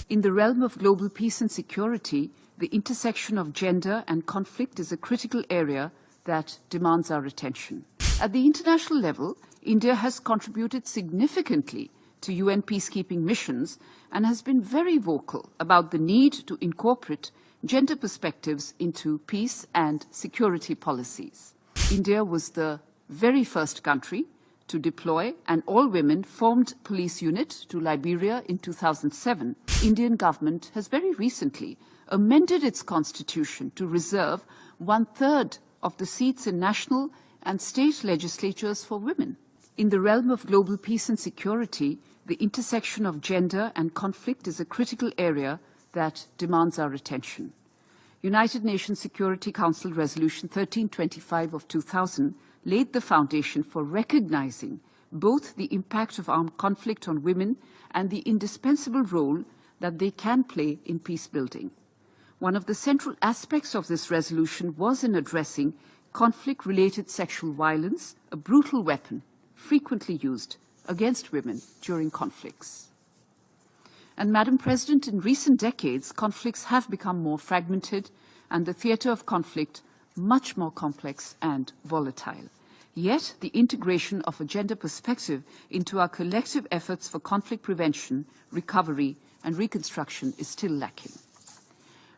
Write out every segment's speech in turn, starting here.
In the realm of global peace and security, the intersection of gender and conflict is a critical area that demands our attention. At the international level, India has contributed significantly to UN peacekeeping missions and has been very vocal about the need to incorporate gender perspectives into peace and security policies. India was the very first country to deploy an all-women formed police unit to Liberia in 2007. Indian government has very recently amended its constitution to reserve 1/3 of the seats in national and state legislatures for women. In the realm of global peace and security, the intersection of gender and conflict is a critical area that demands our attention. United Nations Security Council Resolution 1325 of 2000 laid the foundation for recognizing both the impact of armed conflict on women and the indispensable role that they can play in peace building. One of the central aspects of this resolution was in addressing conflict-related sexual violence, a brutal weapon frequently used against women during conflicts. And Madam President, in recent decades, conflicts have become more fragmented and the theatre of conflict much more complex and volatile. Yet, the integration of a gender perspective into our collective efforts for conflict prevention, recovery, and reconstruction is still lacking.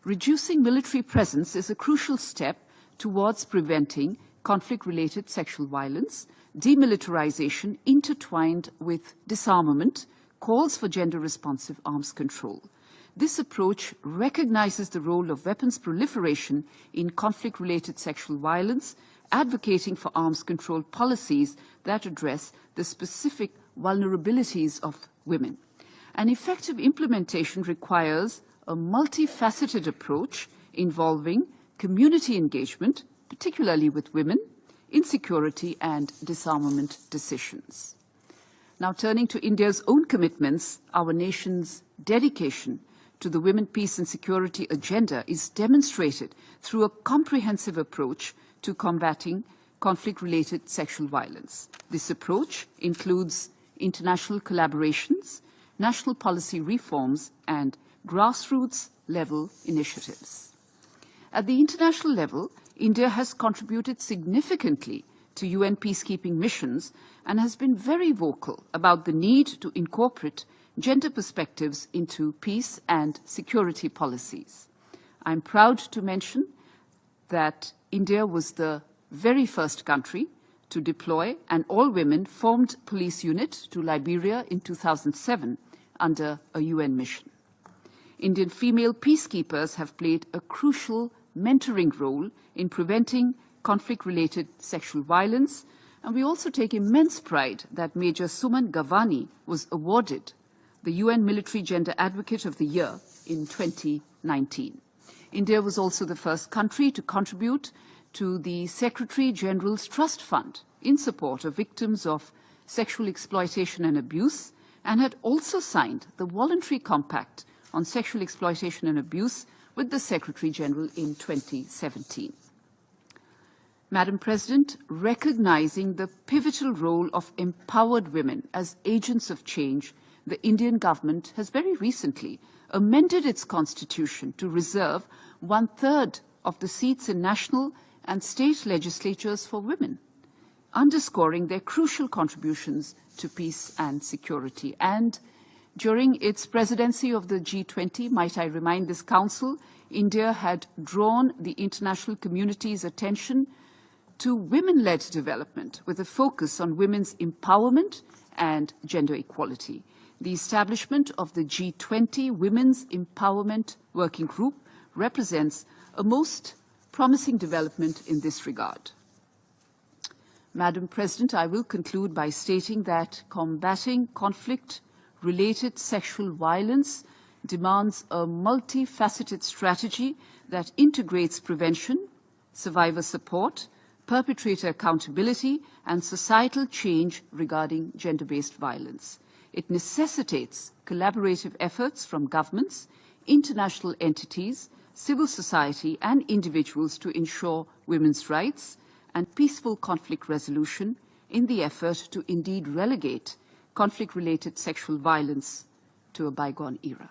Reducing military presence is a crucial step towards preventing conflict-related sexual violence. Demilitarization, intertwined with disarmament, calls for gender-responsive arms control. This approach recognizes the role of weapons proliferation in conflict-related sexual violence, advocating for arms control policies that address the specific vulnerabilities of women. An effective implementation requires a multifaceted approach involving community engagement, particularly with women, in security and disarmament decisions. Now, turning to India's own commitments, our nation's dedication to the Women, Peace and Security agenda is demonstrated through a comprehensive approach to combating conflict-related sexual violence. This approach includes international collaborations, national policy reforms, and grassroots-level initiatives. At the international level, India has contributed significantly to UN peacekeeping missions and has been very vocal about the need to incorporate gender perspectives into peace and security policies. I'm proud to mention that India was the very first country to deploy an all-women formed police unit to Liberia in 2007 under a UN mission. Indian female peacekeepers have played a crucial mentoring role in preventing conflict-related sexual violence, and we also take immense pride that Major Suman Gavani was awarded the UN Military Gender Advocate of the Year in 2019. India was also the first country to contribute to the Secretary General's Trust Fund in support of victims of sexual exploitation and abuse, and had also signed the Voluntary Compact on Sexual Exploitation and Abuse with the Secretary General in 2017. Madam President, recognizing the pivotal role of empowered women as agents of change, the Indian government has very recently amended its constitution to reserve 1/3 of the seats in national and state legislatures for women, underscoring their crucial contributions to peace and security. And during its presidency of the G20, might I remind this Council, India had drawn the international community's attention to women-led development with a focus on women's empowerment and gender equality. The establishment of the G20 Women's Empowerment Working Group represents a most promising development in this regard. Madam President, I will conclude by stating that combating conflict-related sexual violence demands a multifaceted strategy that integrates prevention, survivor support, perpetrator accountability, and societal change regarding gender-based violence. It necessitates collaborative efforts from governments, international entities, civil society, and individuals to ensure women's rights and peaceful conflict resolution in the effort to indeed relegate conflict-related sexual violence to a bygone era.